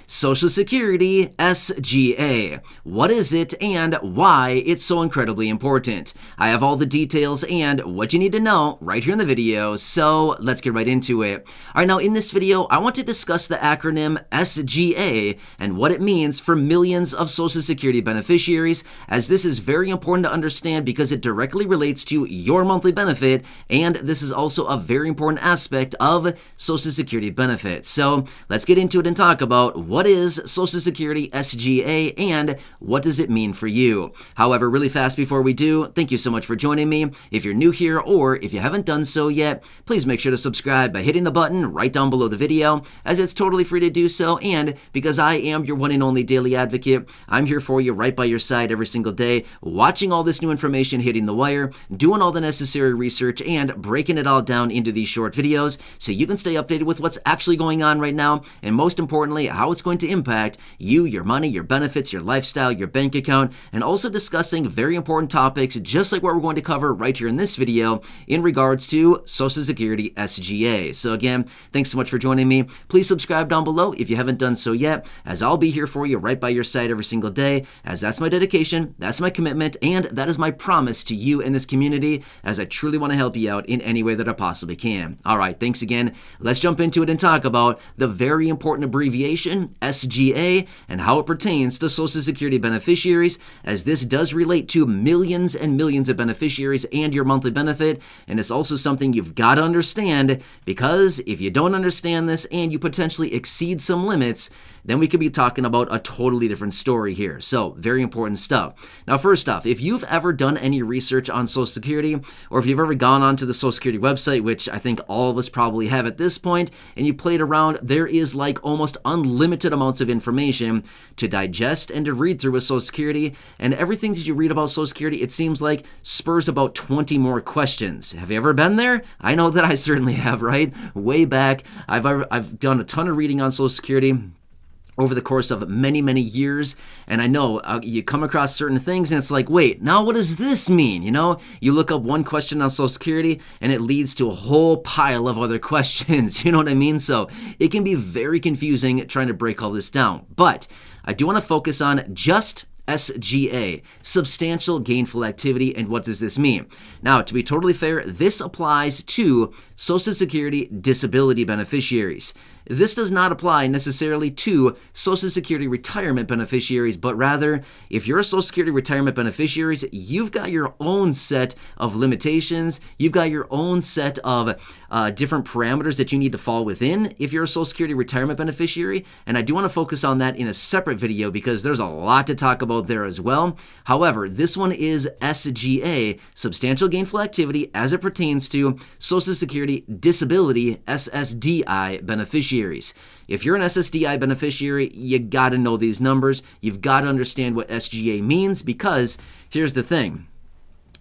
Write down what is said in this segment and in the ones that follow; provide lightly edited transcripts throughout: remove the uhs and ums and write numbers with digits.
Social Security SGA. What is it and why it's so incredibly important? I have all the details and what you need to know right here in the video, so let's get right into it. All right, now in this video, I want to discuss the acronym SGA and what it means for millions of Social Security beneficiaries, as this is very important to understand because it directly relates to your monthly benefit, and this is also a very important aspect of Social Security benefits. So let's get into it and talk about what is Social Security SGA and what does it mean for you. However, really fast before we do, thank you so much for joining me. If you're new here or if you haven't done so yet, please make sure to subscribe by hitting the button right down below the video, as it's totally free to do so, and because I am your one and only daily advocate, I'm here for you right by your side every single day, watching all this new information hitting the wire, doing all the necessary research, and breaking it all down into these short videos so you can stay updated with what's actually going on right now, and most importantly, how it's going to impact you, your money, your benefits, your lifestyle, your bank account, and also discussing very important topics just like what we're going to cover right here in this video in regards to Social Security SGA. So again, thanks so much for joining me. Please subscribe down below if you haven't done so yet, as I'll be here for you right by your side every single day, as that's my dedication, that's my commitment, and that is my promise to you in this community, as I truly want to help you out in any way that I possibly can. All right, thanks again. Let's jump into it and talk about the very important abbreviation SGA and how it pertains to Social Security beneficiaries, as this does relate to millions and millions of beneficiaries and your monthly benefit, and it's also something you've got to understand, because if you don't understand this and you potentially exceed some limits, then we could be talking about a totally different story here. So very important stuff. Now, first off, if you've ever done any research on Social Security, or if you've ever gone onto the Social Security website, which I think all of us probably have at this point, and you played around, there is like almost unlimited amounts of information to digest and to read through with Social Security, and everything that you read about Social Security, it seems like, spurs about 20 more questions. Have you ever been there? I know that I certainly have, right? Way back, I've done a ton of reading on Social Security over the course of many, many years, and I know you come across certain things and it's like, wait, now what does this mean? You know, you look up one question on Social Security and it leads to a whole pile of other questions, you know what I mean? So it can be very confusing trying to break all this down, but I do want to focus on just SGA, substantial gainful activity, and what does this mean? Now, to be totally fair, this applies to Social Security disability beneficiaries. This does not apply necessarily to Social Security retirement beneficiaries, but rather, if you're a Social Security retirement beneficiary, you've got your own set of limitations, you've got your own set of different parameters that you need to fall within if you're a Social Security retirement beneficiary, and I do want to focus on that in a separate video because there's a lot to talk about there as well. However, this one is SGA, substantial gainful activity, as it pertains to Social Security disability SSDI beneficiaries. If you're an SSDI beneficiary, you got to know these numbers. You've got to understand what SGA means, because here's the thing.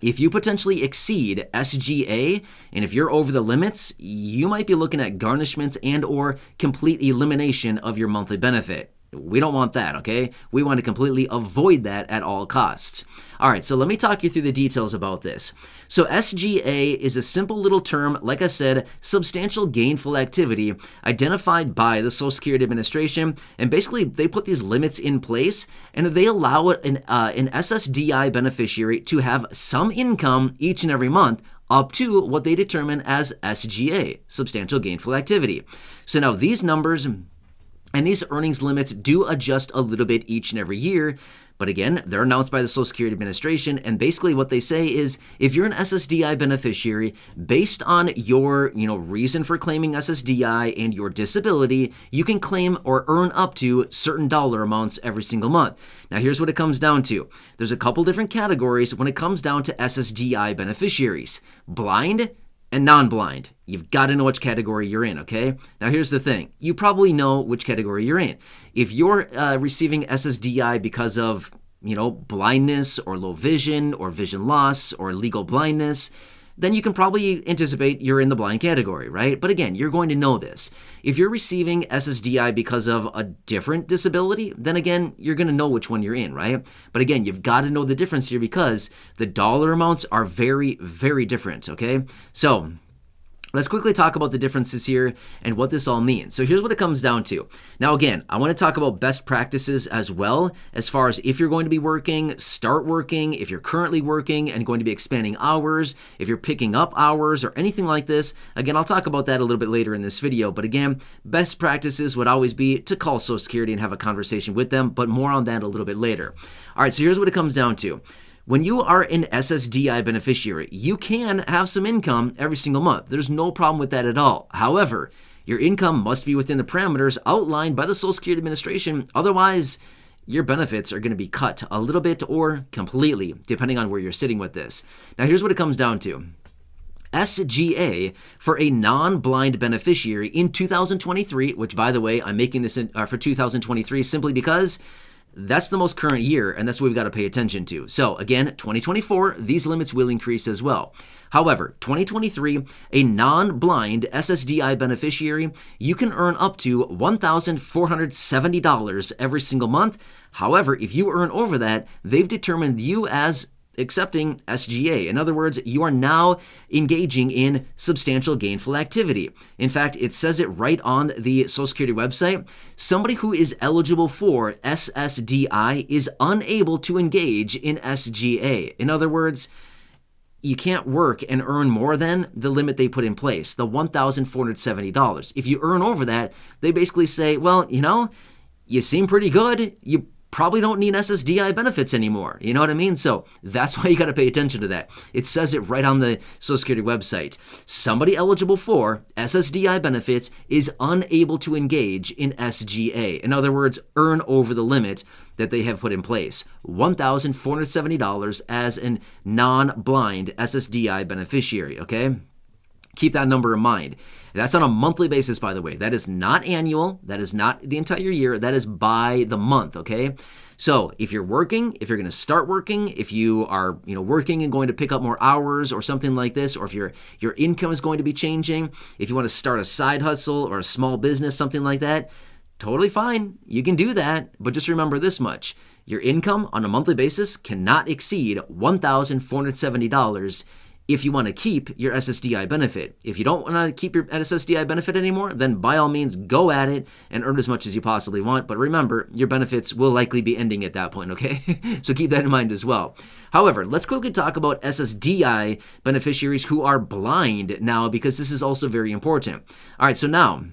If you potentially exceed SGA, and if you're over the limits, you might be looking at garnishments and or complete elimination of your monthly benefit. We don't want that, okay? We want to completely avoid that at all costs. All right, so let me talk you through the details about this. So SGA is a simple little term, like I said, substantial gainful activity identified by the Social Security Administration, and basically they put these limits in place, and they allow an SSDI beneficiary to have some income each and every month up to what they determine as SGA, substantial gainful activity. So now these numbers and these earnings limits do adjust a little bit each and every year, but again, they're announced by the Social Security Administration, and basically what they say is if you're an SSDI beneficiary, based on your reason for claiming SSDI and your disability, you can claim or earn up to certain dollar amounts every single month. Now here's what it comes down to. There's a couple different categories when it comes down to SSDI beneficiaries: blind and non-blind. You've got to know which category you're in, okay? Now here's the thing. You probably know which category you're in. If you're receiving SSDI because of, blindness or low vision or vision loss or legal blindness, then you can probably anticipate you're in the blind category, right? But again, you're going to know this. If you're receiving SSDI because of a different disability, then again, you're going to know which one you're in, right? But again, you've got to know the difference here because the dollar amounts are very, very different, okay? So Let's quickly talk about the differences here and what this all means. So here's what it comes down to. Now again, I want to talk about best practices as well, as far as if you're going to be working, start working, if you're currently working and going to be expanding hours, if you're picking up hours or anything like this. Again, I'll talk about that a little bit later in this video, but again, best practices would always be to call Social Security and have a conversation with them, but more on that a little bit later. All right, so here's what it comes down to. When you are an SSDI beneficiary, you can have some income every single month. There's no problem with that at all. However, your income must be within the parameters outlined by the Social Security Administration. Otherwise, your benefits are going to be cut a little bit or completely, depending on where you're sitting with this. Now, here's what it comes down to. SGA for a non-blind beneficiary in 2023, which, by the way, I'm making this for 2023 simply because that's the most current year, and that's what we've got to pay attention to. So again, 2024, these limits will increase as well. However, 2023, a non-blind SSDI beneficiary, you can earn up to $1,470 every single month. However, if you earn over that, they've determined you as accepting SGA. In other words, you are now engaging in substantial gainful activity. In fact, it says it right on the Social Security website. Somebody who is eligible for SSDI is unable to engage in SGA. In other words, you can't work and earn more than the limit they put in place, the $1,470. If you earn over that, they basically say, well, you seem pretty good. You probably don't need SSDI benefits anymore. You know what I mean? So that's why you got to pay attention to that. It says it right on the Social Security website. Somebody eligible for SSDI benefits is unable to engage in SGA. In other words, earn over the limit that they have put in place, $1,470 as a non-blind SSDI beneficiary, okay? Keep that number in mind. That's on a monthly basis, by the way. That is not annual. That is not the entire year. That is by the month, okay? So if you're working, if you're going to start working, if you are working and going to pick up more hours or something like this, or if your income is going to be changing, if you want to start a side hustle or a small business, something like that, totally fine. You can do that, but just remember this much. Your income on a monthly basis cannot exceed $1,470 if you want to keep your SSDI benefit. If you don't want to keep your SSDI benefit anymore, then by all means, go at it and earn as much as you possibly want. But remember, your benefits will likely be ending at that point, okay? So keep that in mind as well. However, let's quickly talk about SSDI beneficiaries who are blind now, because this is also very important. All right, so now,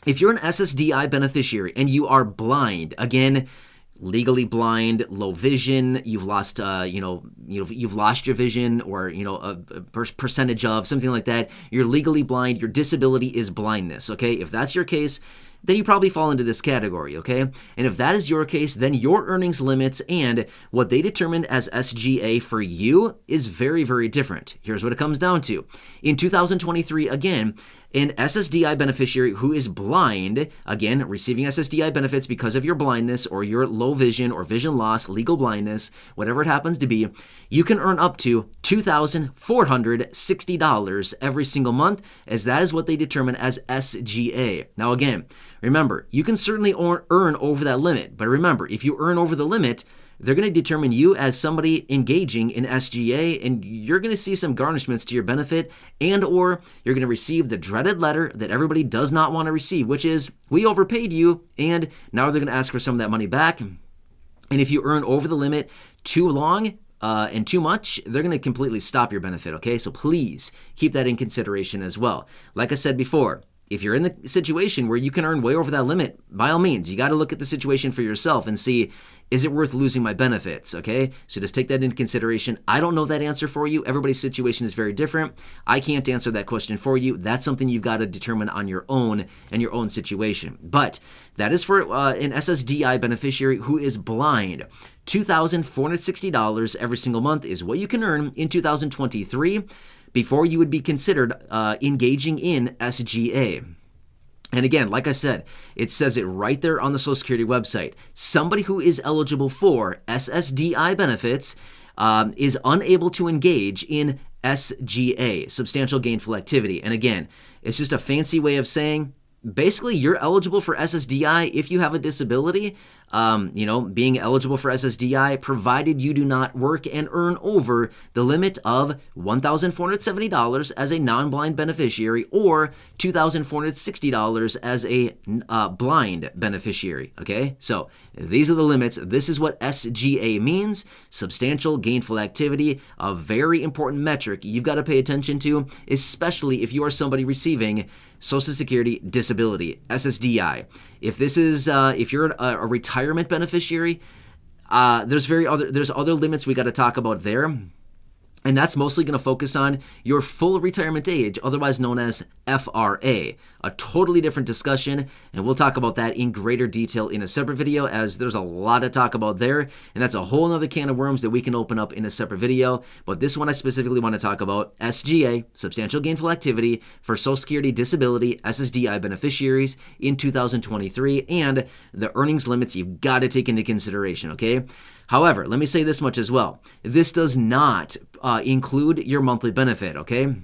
if you're an SSDI beneficiary and you are blind, again, legally blind, low vision, you've lost, you've lost your vision, or, a percentage of something like that. You're legally blind. Your disability is blindness. Okay. If that's your case, then you probably fall into this category, okay? And if that is your case, then your earnings limits and what they determined as SGA for you is very, very different. Here's what it comes down to. In 2023, again, an SSDI beneficiary who is blind, again, receiving SSDI benefits because of your blindness or your low vision or vision loss, legal blindness, whatever it happens to be, you can earn up to $2,460 every single month, as that is what they determine as SGA. Now, again, remember, you can certainly earn over that limit, but remember, if you earn over the limit, they're going to determine you as somebody engaging in SGA, and you're going to see some garnishments to your benefit, and or you're going to receive the dreaded letter that everybody does not want to receive, which is, we overpaid you, and now they're going to ask for some of that money back. And if you earn over the limit too long and too much, they're going to completely stop your benefit, okay? So please keep that in consideration as well. Like I said before, if you're in the situation where you can earn way over that limit, by all means, you got to look at the situation for yourself and see, is it worth losing my benefits, okay? So just take that into consideration. I don't know that answer for you. Everybody's situation is very different. I can't answer that question for you. That's something you've got to determine on your own and your own situation. But that is for an SSDI beneficiary who is blind. $2,460 every single month is what you can earn in 2023 before you would be considered engaging in SGA. And again, like I said, it says it right there on the Social Security website. Somebody who is eligible for SSDI benefits is unable to engage in SGA, substantial gainful activity. And again, it's just a fancy way of saying basically you're eligible for SSDI if you have a disability. Being eligible for SSDI provided you do not work and earn over the limit of $1,470 as a non-blind beneficiary or $2,460 as a blind beneficiary. Okay, so these are the limits. This is what SGA means: substantial gainful activity, a very important metric you've got to pay attention to, especially if you are somebody receiving Social Security disability, SSDI. If you're a retirement beneficiary, there's other limits we got to talk about there. And that's mostly going to focus on your full retirement age, otherwise known as FRA. A totally different discussion, and we'll talk about that in greater detail in a separate video, as there's a lot to talk about there, and that's a whole other can of worms that we can open up in a separate video. But this one I specifically want to talk about: SGA, substantial gainful activity, for Social Security disability SSDI beneficiaries in 2023, and the earnings limits you've got to take into consideration, okay? However, let me say this much as well. This does not include your monthly benefit, okay?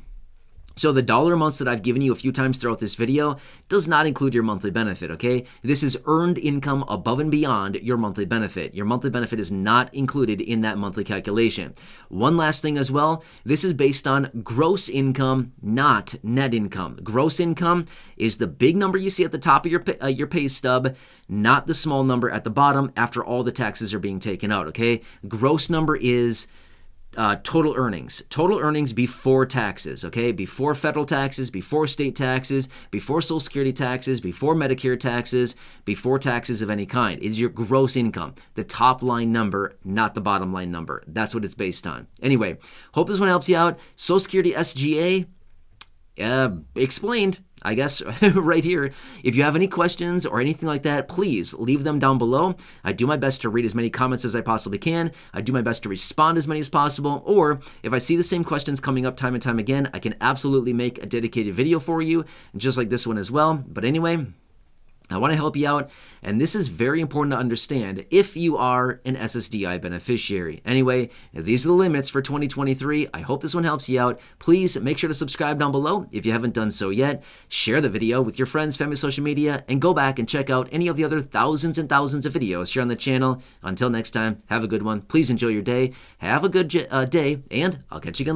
So the dollar amounts that I've given you a few times throughout this video does not include your monthly benefit, okay? This is earned income above and beyond your monthly benefit. Your monthly benefit is not included in that monthly calculation. One last thing as well, this is based on gross income, not net income. Gross income is the big number you see at the top of your pay stub, not the small number at the bottom after all the taxes are being taken out, okay? Gross number is total earnings before taxes, okay? Before federal taxes, before state taxes, before Social Security taxes, before Medicare taxes, before taxes of any kind. It is your gross income, the top line number, not the bottom line number. That's what it's based on. Anyway, hope this one helps you out. Social Security SGA, explained, I guess, right here. If you have any questions or anything like that, please leave them down below. I do my best to read as many comments as I possibly can. I do my best to respond as many as possible. Or if I see the same questions coming up time and time again, I can absolutely make a dedicated video for you, just like this one as well. But anyway, I want to help you out, and this is very important to understand if you are an SSDI beneficiary. Anyway, these are the limits for 2023. I hope this one helps you out. Please make sure to subscribe down below if you haven't done so yet. Share the video with your friends, family, social media, and go back and check out any of the other thousands and thousands of videos here on the channel. Until next time, have a good one. Please enjoy your day. Have a good day, and I'll catch you again.